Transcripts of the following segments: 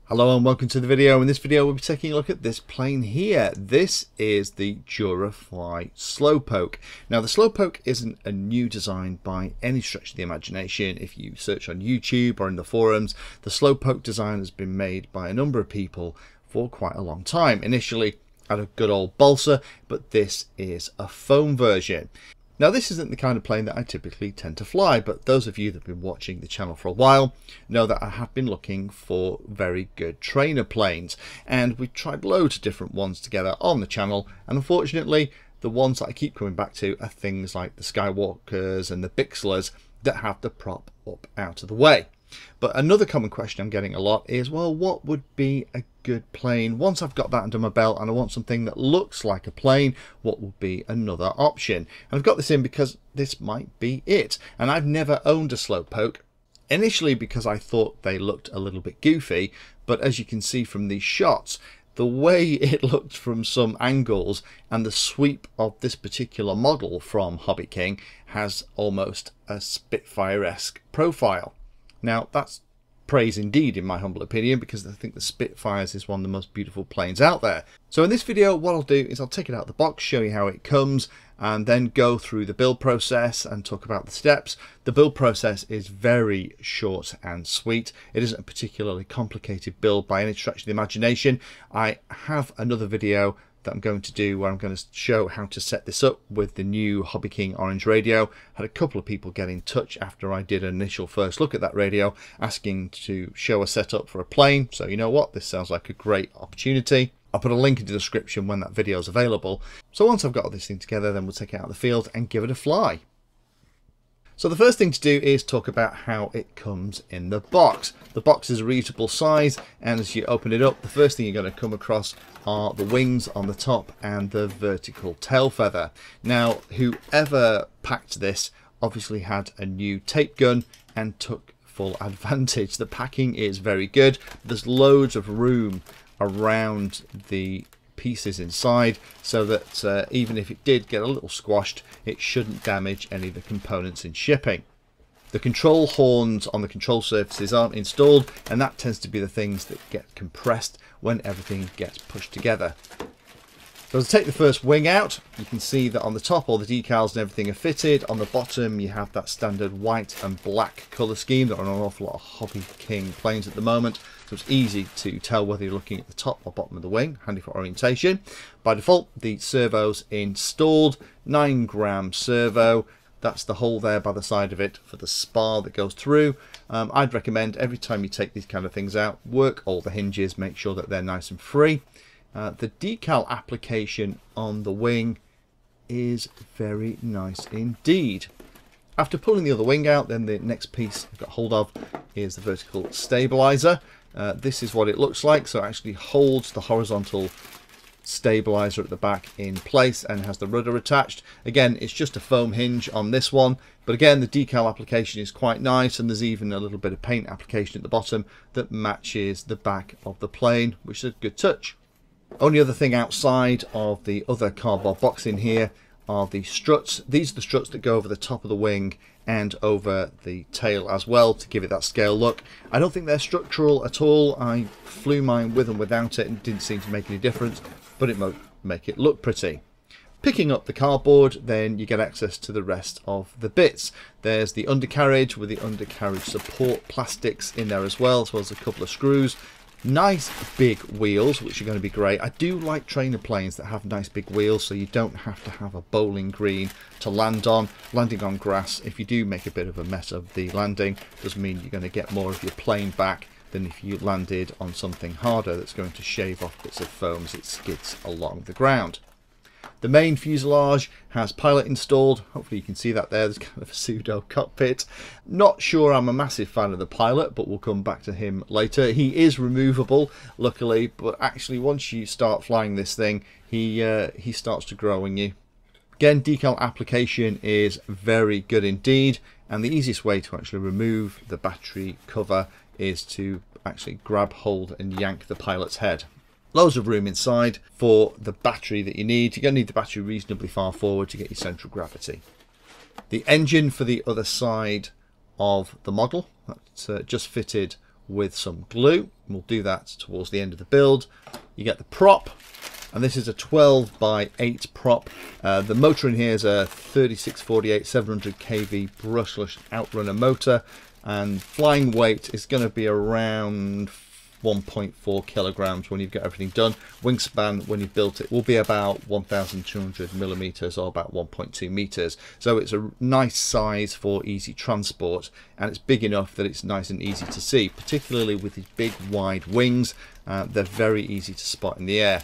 Hello and welcome to the video. In this video we'll be taking a look at this plane here. This is the Durafly SlowPoke. Now the SlowPoke isn't a new design by any stretch of the imagination. If you search on YouTube or in the forums, the SlowPoke design has been made by a number of people for quite a long time. Initially out of good old balsa, but this is a foam version. Now this isn't the kind of plane that I typically tend to fly, but those of you that have been watching the channel for a while know that I have been looking for very good trainer planes, and we've tried loads of different ones together on the channel, and unfortunately the ones that I keep coming back to are things like the Skywalkers and the Bixlers that have the prop up out of the way. But another common question I'm getting a lot is, well, what would be a good plane? Once I've got that under my belt and I want something that looks like a plane, what would be another option? And I've got this in because this might be it. And I've never owned a SlowPoke, initially because I thought they looked a little bit goofy, but as you can see from these shots, the way it looked from some angles and the sweep of this particular model from Hobby King has almost a Spitfire-esque profile. Now that's praise indeed in my humble opinion, because I think the Spitfires is one of the most beautiful planes out there. So in this video what I'll do is I'll take it out of the box, show you how it comes, and then go through the build process and talk about the steps. The build process is very short and sweet. It isn't a particularly complicated build by any stretch of the imagination. I have another video that I'm going to do where I'm going to show how to set this up with the new Hobby King orange radio. Had a couple of people get in touch after I did an initial first look at that radio asking to show a setup for a plane, so you know what, this sounds like a great opportunity. I'll put a link in the description when that video is available. So once I've got this thing together, then we'll take it out of the field and give it a fly. So the first thing to do is talk about how it comes in the box. The box is a reasonable size, and as you open it up, the first thing you're going to come across are the wings on the top and the vertical tail feather. Now, whoever packed this obviously had a new tape gun and took full advantage. The packing is very good. There's loads of room around the pieces inside, so that even if it did get a little squashed, it shouldn't damage any of the components in shipping. The control horns on the control surfaces aren't installed, and that tends to be the things that get compressed when everything gets pushed together. So to take the first wing out, you can see that on the top all the decals and everything are fitted. On the bottom you have that standard white and black colour scheme that are on an awful lot of Hobby King planes at the moment, so it's easy to tell whether you're looking at the top or bottom of the wing, handy for orientation. By default the servo's installed, 9-gram servo. That's the hole there by the side of it for the spar that goes through. I'd recommend every time you take these kind of things out, work all the hinges, make sure that they're nice and free. The decal application on the wing is very nice indeed. After pulling the other wing out, then the next piece I've got hold of is the vertical stabilizer. This is what it looks like, so it actually holds the horizontal stabilizer at the back in place and has the rudder attached. Again, it's just a foam hinge on this one, but again the decal application is quite nice, and there's even a little bit of paint application at the bottom that matches the back of the plane, which is a good touch. Only other thing outside of the other cardboard box in here are the struts. These are the struts that go over the top of the wing and over the tail as well to give it that scale look. I don't think they're structural at all. I flew mine with and without it and it didn't seem to make any difference, but it might make it look pretty. Picking up the cardboard, then you get access to the rest of the bits. There's the undercarriage with the undercarriage support plastics in there as well, as well as a couple of screws. Nice big wheels, which are going to be great. I do like trainer planes that have nice big wheels, so you don't have to have a bowling green to land on. Landing on grass, if you do make a bit of a mess of the landing, does mean you're going to get more of your plane back than if you landed on something harder that's going to shave off bits of foam as it skids along the ground. The main fuselage has pilot installed. Hopefully you can see that there. There's kind of a pseudo cockpit. Not sure I'm a massive fan of the pilot, but we'll come back to him later. He is removable, luckily, but actually once you start flying this thing, he starts to grow on you. Again, decal application is very good indeed, and the easiest way to actually remove the battery cover is to actually grab hold and yank the pilot's head. Loads of room inside for the battery that you need. You're going to need the battery reasonably far forward to get your central gravity. The engine for the other side of the model, that's just fitted with some glue. We'll do that towards the end of the build. You get the prop, and this is a 12 by 8 prop. The motor in here is a 3648 700 kV brushless outrunner motor, and flying weight is going to be around 1.4 kilograms when you've got everything done. Wingspan when you've built it will be about 1,200 millimeters, or about 1.2 meters. So it's a nice size for easy transport, and it's big enough that it's nice and easy to see, particularly with these big wide wings. They're very easy to spot in the air.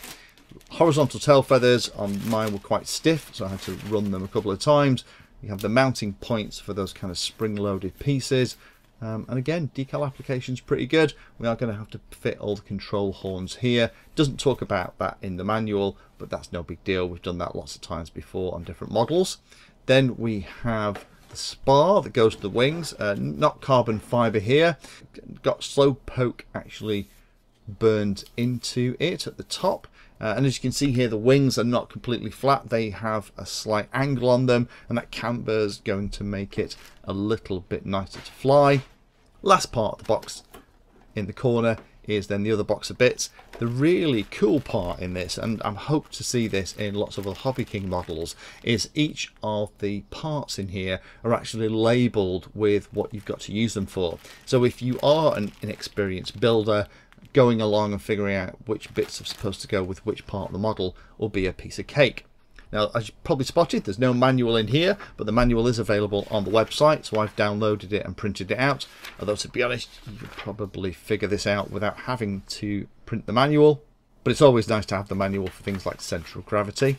Horizontal tail feathers on mine were quite stiff, so I had to run them a couple of times. You have the mounting points for those kind of spring-loaded pieces. And again, decal application is pretty good. We are going to have to fit all the control horns here. Doesn't talk about that in the manual, but that's no big deal. We've done that lots of times before on different models. Then we have the spar that goes to the wings, not carbon fiber here. Got SlowPoke actually burned into it at the top. And as you can see here, the wings are not completely flat. They have a slight angle on them, and that camber is going to make it a little bit nicer to fly. Last part of the box in the corner is then the other box of bits. The really cool part in this, and I hope to see this in lots of other Hobby King models, is each of the parts in here are actually labelled with what you've got to use them for. So if you are an inexperienced builder, going along and figuring out which bits are supposed to go with which part of the model will be a piece of cake. Now, as you probably spotted, there's no manual in here, but the manual is available on the website, so I've downloaded it and printed it out. Although, to be honest, you could probably figure this out without having to print the manual, but it's always nice to have the manual for things like central gravity.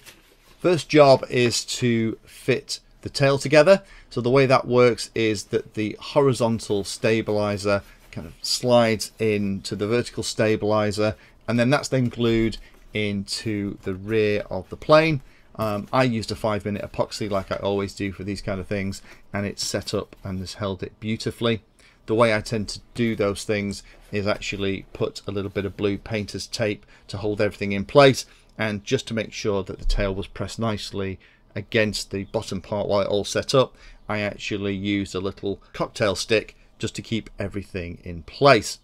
First job is to fit the tail together. So the way that works is that the horizontal stabilizer kind of slides into the vertical stabilizer, and then that's then glued into the rear of the plane. I used a 5-minute epoxy like I always do for these kind of things, and it's set up and has held it beautifully. The way I tend to do those things is actually put a little bit of blue painter's tape to hold everything in place, and just to make sure that the tail was pressed nicely against the bottom part while it all set up, I actually used a little cocktail stick just to keep everything in place.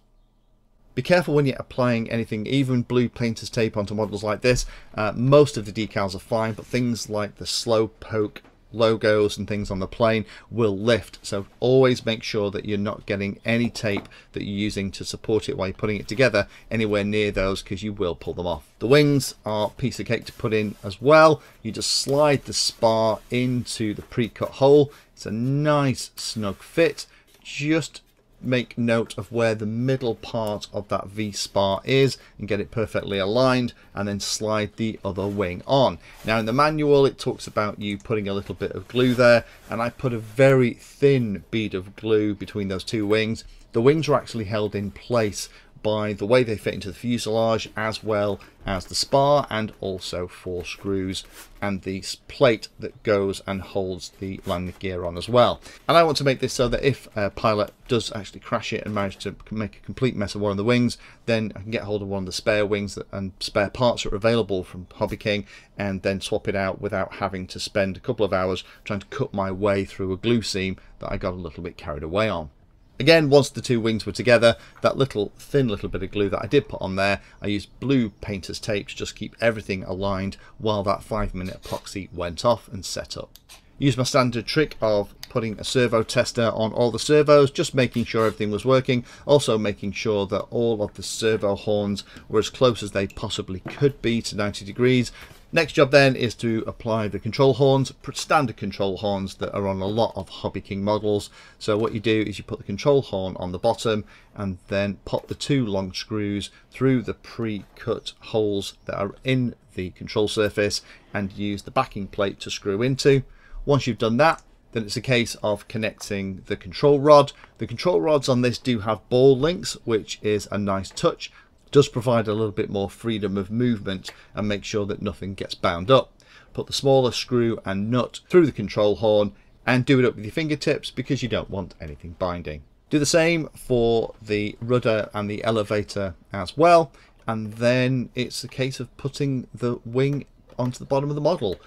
Be careful when you're applying anything, even blue painter's tape onto models like this. Most of the decals are fine, but things like the SlowPoke logos and things on the plane will lift, so always make sure that you're not getting any tape that you're using to support it while you're putting it together anywhere near those, because you will pull them off. The wings are a piece of cake to put in as well. You just slide the spar into the pre-cut hole. It's a nice snug fit. Just make note of where the middle part of that V-spar is and get it perfectly aligned, and then slide the other wing on. Now in the manual it talks about you putting a little bit of glue there, and I put a very thin bead of glue between those two wings. The wings are actually held in place by the way they fit into the fuselage, as well as the spar, and also 4 screws and the plate that goes and holds the landing gear on as well. And I want to make this so that if a pilot does actually crash it and manage to make a complete mess of one of the wings, then I can get hold of one of the spare wings and spare parts that are available from Hobby King, and then swap it out without having to spend a couple of hours trying to cut my way through a glue seam that I got a little bit carried away on. Again, once the two wings were together, that thin little bit of glue that I did put on there, I used blue painter's tape to just keep everything aligned while that 5-minute epoxy went off and set up. Use my standard trick of putting a servo tester on all the servos, just making sure everything was working, also making sure that all of the servo horns were as close as they possibly could be to 90 degrees. Next job then is to apply the control horns, standard control horns that are on a lot of Hobby King models. So what you do is you put the control horn on the bottom and then pop the 2 long screws through the pre-cut holes that are in the control surface, and use the backing plate to screw into. Once you've done that, then it's a case of connecting the control rod. The control rods on this do have ball links, which is a nice touch. Does provide a little bit more freedom of movement and make sure that nothing gets bound up. Put the smaller screw and nut through the control horn and do it up with your fingertips, because you don't want anything binding. Do the same for the rudder and the elevator as well, and then it's a case of putting the wing onto the bottom of the model.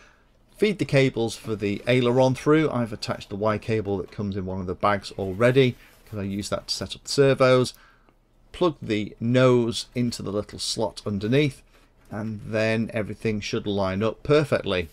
Feed the cables for the aileron through. I've attached the Y cable that comes in one of the bags already, because I use that to set up the servos. plug the nose into the little slot underneath, and then everything should line up perfectly.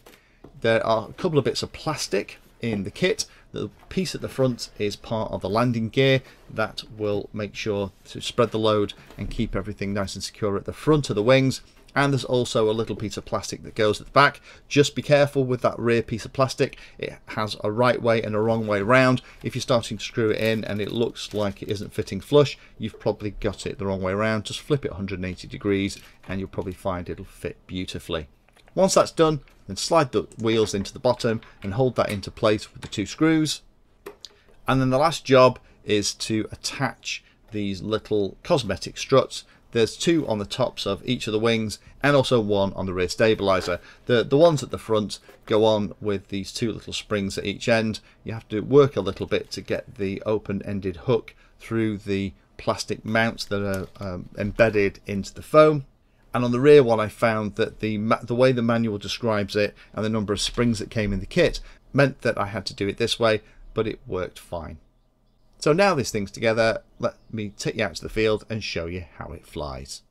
There are a couple of bits of plastic in the kit. The piece at the front is part of the landing gear that will make sure to spread the load and keep everything nice and secure at the front of the wings. And there's also a little piece of plastic that goes at the back. Just be careful with that rear piece of plastic. It has a right way and a wrong way round. If you're starting to screw it in and it looks like it isn't fitting flush, you've probably got it the wrong way around. Just flip it 180 degrees and you'll probably find it'll fit beautifully. Once that's done, then slide the wheels into the bottom and hold that into place with the 2 screws. And then the last job is to attach these little cosmetic struts. There's 2 on the tops of each of the wings and also 1 on the rear stabilizer. The ones at the front go on with these 2 little springs at each end. You have to work a little bit to get the open-ended hook through the plastic mounts that are embedded into the foam. And on the rear one, I found that the way the manual describes it and the number of springs that came in the kit meant that I had to do it this way, but it worked fine. So now this thing's together, let me take you out to the field and show you how it flies.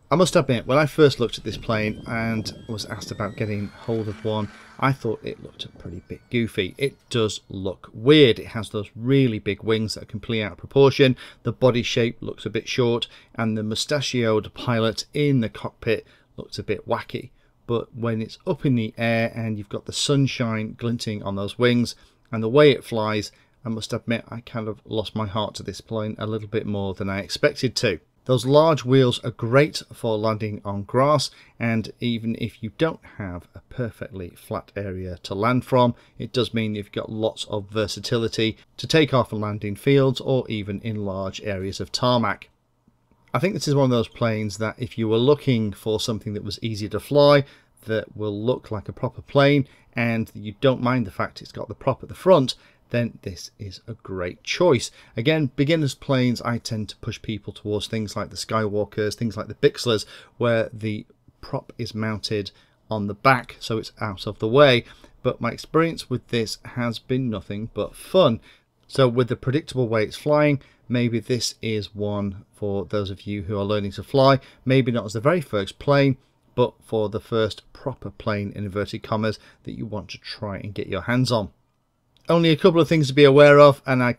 I must admit, when I first looked at this plane and was asked about getting hold of one, I thought it looked a pretty bit goofy. It does look weird. It has those really big wings that are completely out of proportion. The body shape looks a bit short, and the mustachioed pilot in the cockpit looks a bit wacky. But when it's up in the air and you've got the sunshine glinting on those wings and the way it flies, I must admit I kind of lost my heart to this plane a little bit more than I expected to. Those large wheels are great for landing on grass, and even if you don't have a perfectly flat area to land from, it does mean you've got lots of versatility to take off and land in fields or even in large areas of tarmac. I think this is one of those planes that if you were looking for something that was easy to fly, that will look like a proper plane, and you don't mind the fact it's got the prop at the front, then this is a great choice. Again, beginners planes, I tend to push people towards things like the Skywalkers, things like the Bixlers, where the prop is mounted on the back so it's out of the way. But my experience with this has been nothing but fun. So with the predictable way it's flying, maybe this is one for those of you who are learning to fly. Maybe not as the very first plane, but for the first proper plane in inverted commas that you want to try and get your hands on. Only a couple of things to be aware of, and I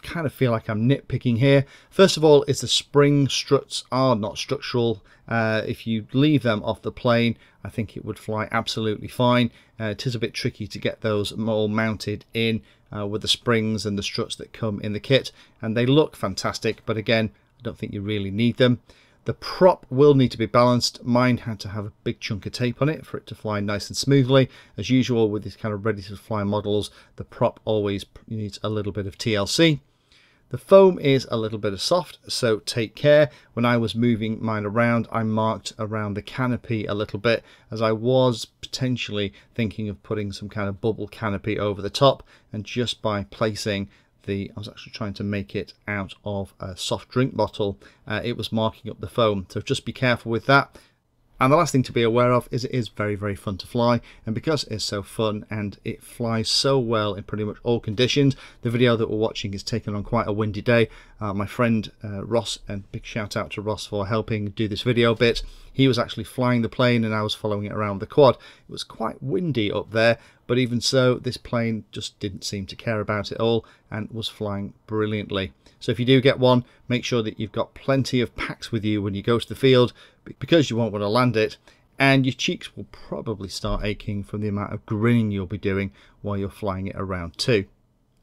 kind of feel like I'm nitpicking here. First of all is the spring struts are not structural. If you leave them off the plane, I think it would fly absolutely fine. It is a bit tricky to get those all mounted in with the springs and the struts that come in the kit, and they look fantastic, but again, I don't think you really need them. The prop will need to be balanced. Mine had to have a big chunk of tape on it for it to fly nice and smoothly. As usual with these kind of ready to fly models, the prop always needs a little bit of TLC. The foam is a little bit soft, so take care. When I was moving mine around, I marked around the canopy a little bit, as I was potentially thinking of putting some kind of bubble canopy over the top, and just by placing I was actually trying to make it out of a soft drink bottle, it was marking up the foam, so just be careful with that. And the last thing to be aware of is it is very, very fun to fly, and because it's so fun and it flies so well in pretty much all conditions. The video that we're watching is taken on quite a windy day. My friend Ross, and big shout out to Ross for helping do this video bit, he was actually flying the plane and I was following it around the quad. It was quite windy up there, but even so, this plane just didn't seem to care about it all and was flying brilliantly. So if you do get one, make sure that you've got plenty of packs with you when you go to the field, because you won't want to land it, and your cheeks will probably start aching from the amount of grinning you'll be doing while you're flying it around too.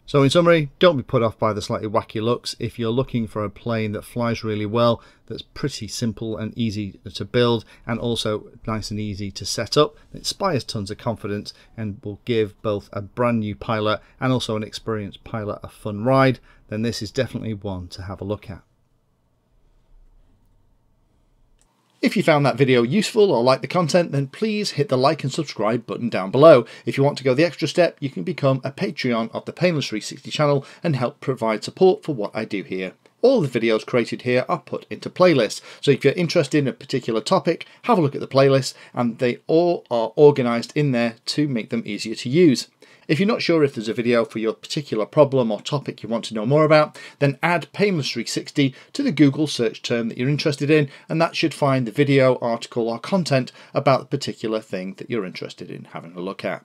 So in summary, don't be put off by the slightly wacky looks. If you're looking for a plane that flies really well, that's pretty simple and easy to build, and also nice and easy to set up, it inspires tons of confidence and will give both a brand new pilot and also an experienced pilot a fun ride, then this is definitely one to have a look at. If you found that video useful or like the content, then please hit the like and subscribe button down below. If you want to go the extra step, you can become a Patreon of the Painless 360 channel and help provide support for what I do here. All the videos created here are put into playlists, so if you're interested in a particular topic, have a look at the playlist, and they all are organised in there to make them easier to use. If you're not sure if there's a video for your particular problem or topic you want to know more about, then add Painless 360 to the Google search term that you're interested in, and that should find the video, article or content about the particular thing that you're interested in having a look at.